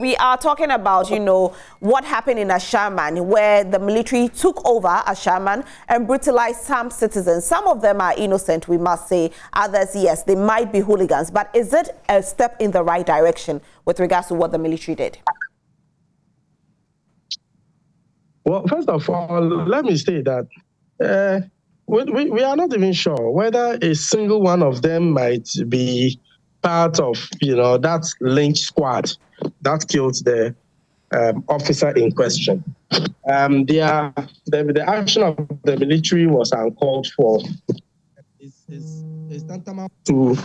We are talking about, what happened in Ashaiman, where the military took over Ashaiman and brutalized some citizens. Some of them are innocent, we must say. Others, yes, they might be hooligans. But is it a step in the right direction with regards to what the military did? Well, first of all, let me say that we are not even sure whether a single one of them might be part of, that lynch squad that killed the officer in question. The action of the military was uncalled for. It's tantamount to...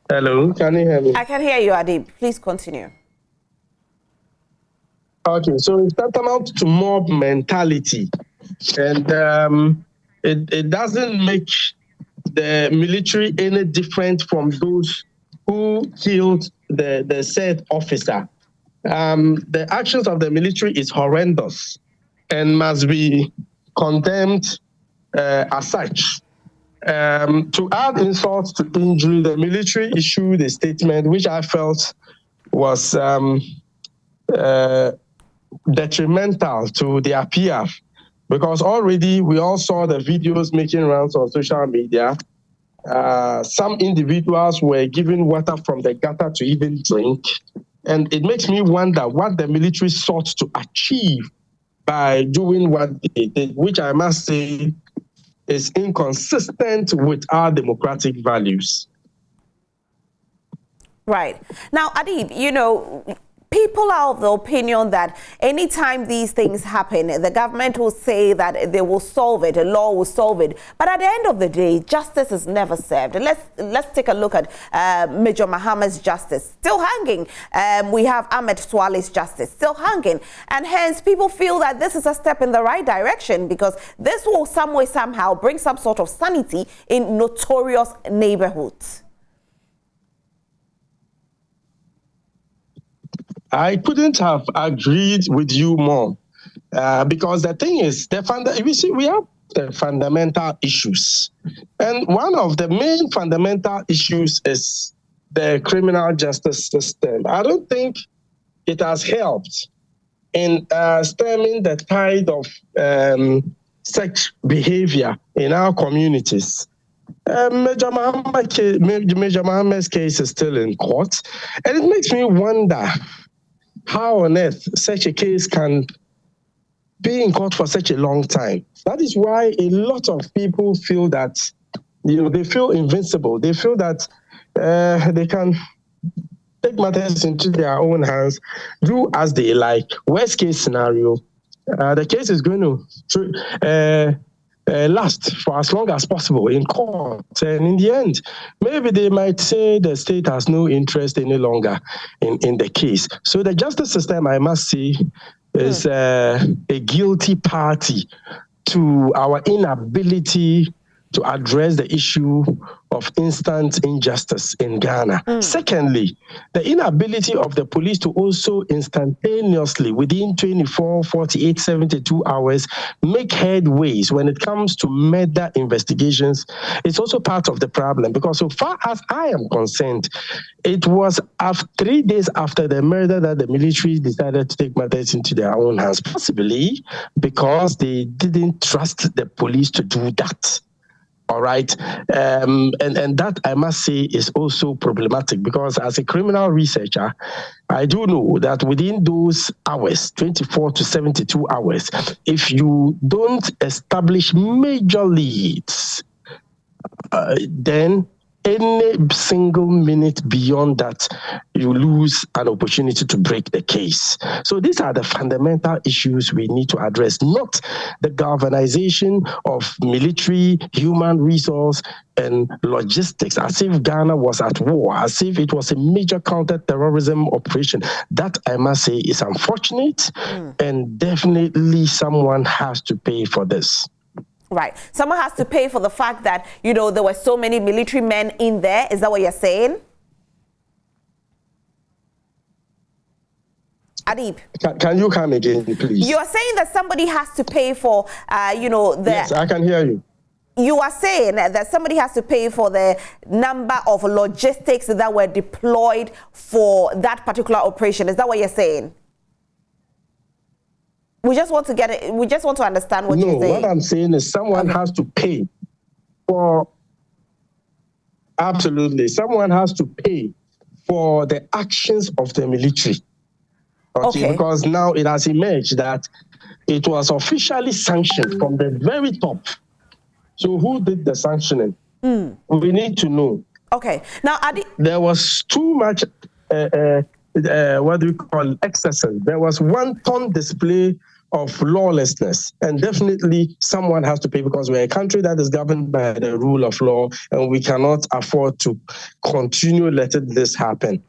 Hello, can you hear me? I can hear you, Adib. Please continue. Okay, so it's tantamount to mob mentality. And it doesn't make the military any different from those who killed the said officer. The actions of the military is horrendous and must be condemned as such. To add insult to injury, the military issued a statement which I felt was detrimental to their PR, because already we all saw the videos making rounds on social media. Some individuals were given water from the gutter to even drink. And it makes me wonder what the military sought to achieve by doing what they did, which I must say is inconsistent with our democratic values. Right. Now, Adib, people are of the opinion that anytime these things happen, the government will say that they will solve it, a law will solve it. But at the end of the day, justice is never served. Let's take a look at Major Mohammed's justice, still hanging. We have Ahmed Swale's justice, still hanging. And hence, people feel that this is a step in the right direction because this will some way, somehow bring some sort of sanity in notorious neighborhoods. I couldn't have agreed with you more because the thing is, we have the fundamental issues. And one of the main fundamental issues is the criminal justice system. I don't think it has helped in stemming the tide of such behavior in our communities. Major Mohammed's case is still in court, and it makes me wonder how on earth such a case can be in court for such a long time. That is why a lot of people feel that, they feel invincible. They feel that they can take matters into their own hands, do as they like. Worst case scenario, the case is going to last for as long as possible in court. And in the end, maybe they might say the state has no interest any longer in the case. So the justice system, I must say, is a guilty party to our inability to address the issue of instant injustice in Ghana. Secondly, the inability of the police to also instantaneously, within 24, 48, 72 hours, make headways when it comes to murder investigations is also part of the problem. Because so far as I am concerned, it was 3 days after the murder that the military decided to take matters into their own hands, possibly because they didn't trust the police to do that. All right. And that, I must say, is also problematic because as a criminal researcher, I do know that within those hours, 24 to 72 hours, if you don't establish major leads, then any single minute beyond that, you lose an opportunity to break the case. So these are the fundamental issues we need to address, not the galvanization of military, human resource, and logistics, as if Ghana was at war, as if it was a major counter-terrorism operation. That, I must say, is unfortunate, and definitely someone has to pay for this. Right. Someone has to pay for the fact that, there were so many military men in there. Is that what you're saying? Adib. Can you come again, please? You're saying that somebody has to pay for, Yes, I can hear you. you are saying that somebody has to pay for the number of logistics that were deployed for that particular operation. Is that what you're saying? We just want to get it. We just want to understand what you're saying. No, what I'm saying is someone has to pay for. Absolutely, someone has to pay for the actions of the military. Okay. Because now it has emerged that it was officially sanctioned from the very top. So who did the sanctioning? We need to know. Okay. Now, there was too much. What do we call excesses? There was wanton display of lawlessness, and definitely someone has to pay, because we're a country that is governed by the rule of law, and we cannot afford to continue letting this happen.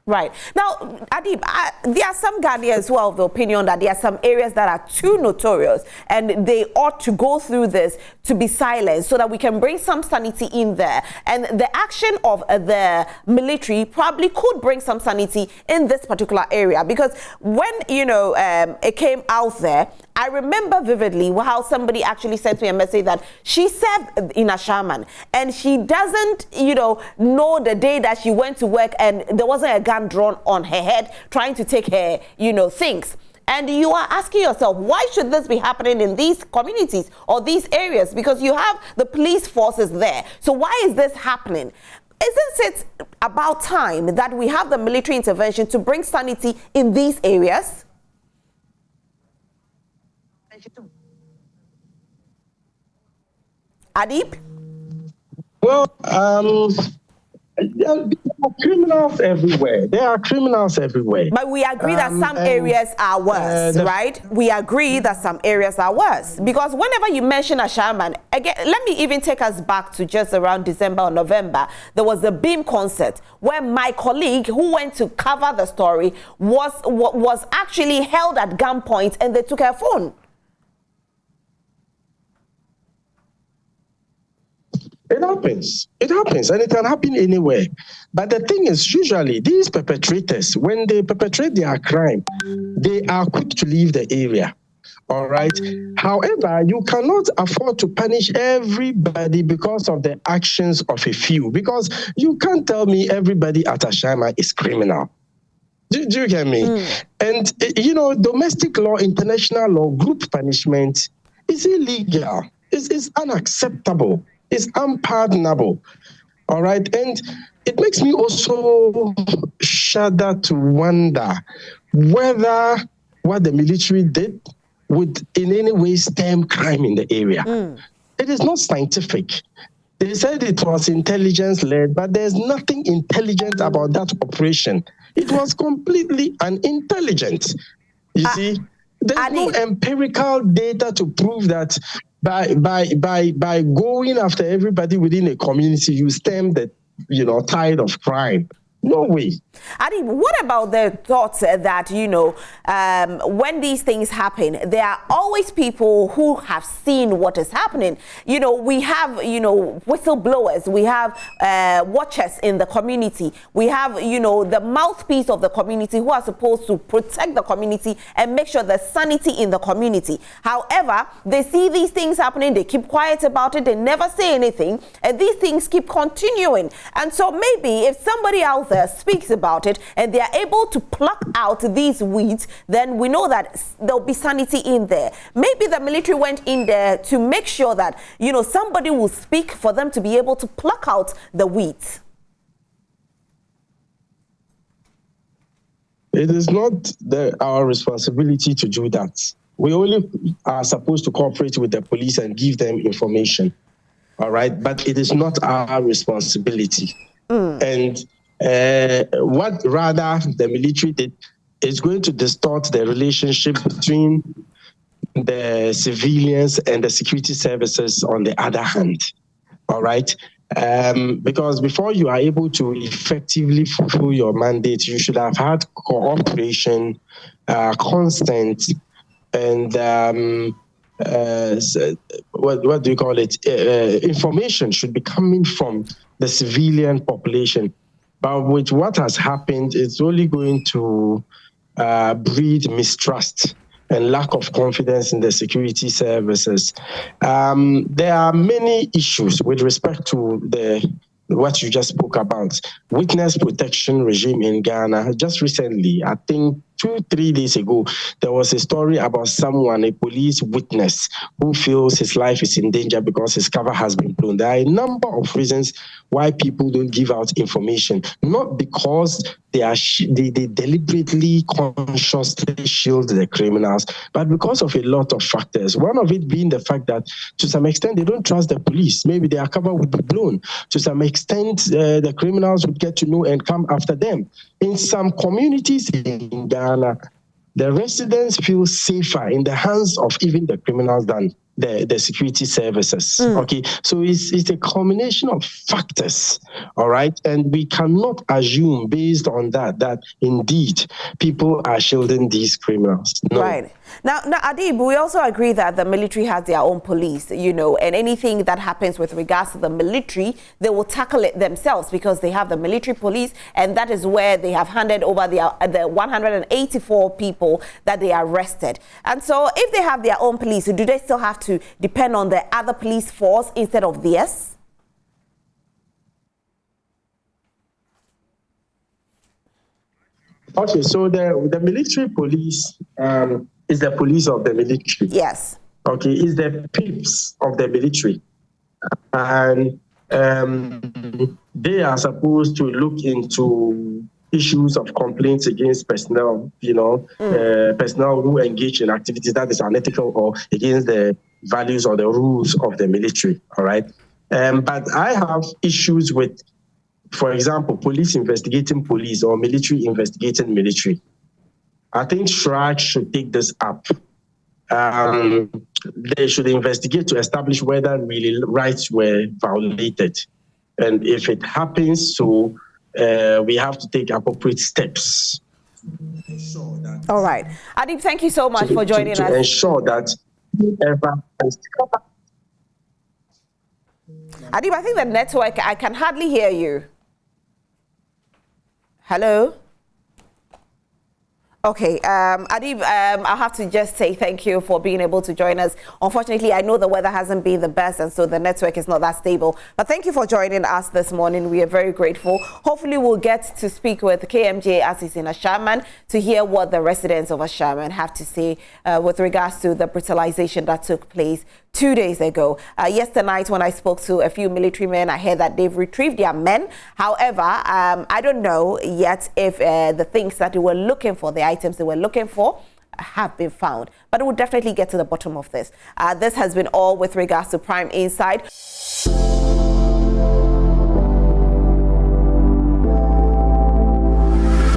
Right. Now, Adib, there are some Ghanaians who are of the opinion that there are some areas that are too notorious and they ought to go through this to be silenced so that we can bring some sanity in there. And the action of the military probably could bring some sanity in this particular area, because when, it came out there, I remember vividly how somebody actually sent me a message that she served in Ashaiman and she doesn't, know the day that she went to work and there wasn't a gun drawn on her head trying to take her, things. And you are asking yourself, why should this be happening in these communities or these areas? Because you have the police forces there. So why is this happening? Isn't it about time that we have the military intervention to bring sanity in these areas? Adib? Well, there are criminals everywhere. There are criminals everywhere. But we agree that some areas are worse, right? We agree that some areas are worse. Because whenever you mention Ashaiman, again, let me even take us back to just around December or November. There was the Beam concert where my colleague who went to cover the story was actually held at gunpoint and they took her phone. It happens, and it can happen anywhere. But the thing is, usually these perpetrators, when they perpetrate their crime, they are quick to leave the area. All right. However, you cannot afford to punish everybody because of the actions of a few, because you can't tell me everybody at Ashaiman is criminal. Do you get me? And, domestic law, international law, group punishment is illegal. It's unacceptable. It's unpardonable. All right. And it makes me also shudder to wonder whether what the military did would in any way stem crime in the area. It is not scientific. They said it was intelligence-led, but there's nothing intelligent about that operation. It was completely unintelligent. You see, there's no empirical data to prove that by going after everybody within a community, you stem the tide of crime. No way. Adib, what about the thoughts that, when these things happen, there are always people who have seen what is happening. We have, whistleblowers, we have watchers in the community, we have, the mouthpiece of the community who are supposed to protect the community and make sure there's sanity in the community. However, they see these things happening, they keep quiet about it, they never say anything, and these things keep continuing. And so maybe if somebody out there speaks about it and they are able to pluck out these weeds, then we know that there'll be sanity in there. Maybe the military went in there to make sure that, somebody will speak for them to be able to pluck out the weeds. It is not our responsibility to do that. We only are supposed to cooperate with the police and give them information. All right. But it is not our responsibility. And what rather the military did is going to distort the relationship between the civilians and the security services on the other hand. All right. Because before you are able to effectively fulfill your mandate, you should have had cooperation, constant, and what do you call it? Information should be coming from the civilian population. But with what has happened, it's only going to breed mistrust. and lack of confidence in the security services. There are many issues with respect to what you just spoke about, witness protection regime in Ghana. Just recently, I think 2-3 days ago, there was a story about someone, a police witness, who feels his life is in danger because his cover has been blown. There are a number of reasons why people don't give out information, not because they deliberately, consciously shield the criminals, but because of a lot of factors. One of it being the fact that, to some extent, they don't trust the police. Maybe their cover would be blown. To some extent, the criminals would get to know and come after them. In some communities in Ghana, the residents feel safer in the hands of even the criminals than the security services. Okay, so it's a combination of factors, all right, and we cannot assume based on that indeed people are shielding these criminals. No. Right. Now, Adib, we also agree that the military has their own police, and anything that happens with regards to the military, they will tackle it themselves because they have the military police, and that is where they have handed over the 184 people that they arrested. And so if they have their own police, do they still have to depend on the other police force instead of theirs? Okay, so the military police is the police of the military. Yes. Okay, is the pips of the military. And they are supposed to look into issues of complaints against personnel, personnel who engage in activities that is unethical or against the values or the rules of the military, all right? But I have issues with, for example, police investigating police or military investigating military. I think SHRAG should take this up. They should investigate to establish whether really rights were violated. And if it happens, so we have to take appropriate steps. All right. Adib, thank you so much for joining us. To ensure that Adib, I think the network, I can hardly hear you. Hello? Okay, Adib, I'll have to just say thank you for being able to join us. Unfortunately, I know the weather hasn't been the best, and so the network is not that stable. But thank you for joining us this morning. We are very grateful. Hopefully, we'll get to speak with KMJ as he's in Ashaiman to hear what the residents of Ashaiman have to say with regards to the brutalization that took place 2 days ago. Yesterday night, when I spoke to a few military men, I heard that they've retrieved their men. However, I don't know yet if the things that they were looking for, the items they were looking for, have been found. But we'll definitely get to the bottom of this. This has been all with regards to Prime Inside.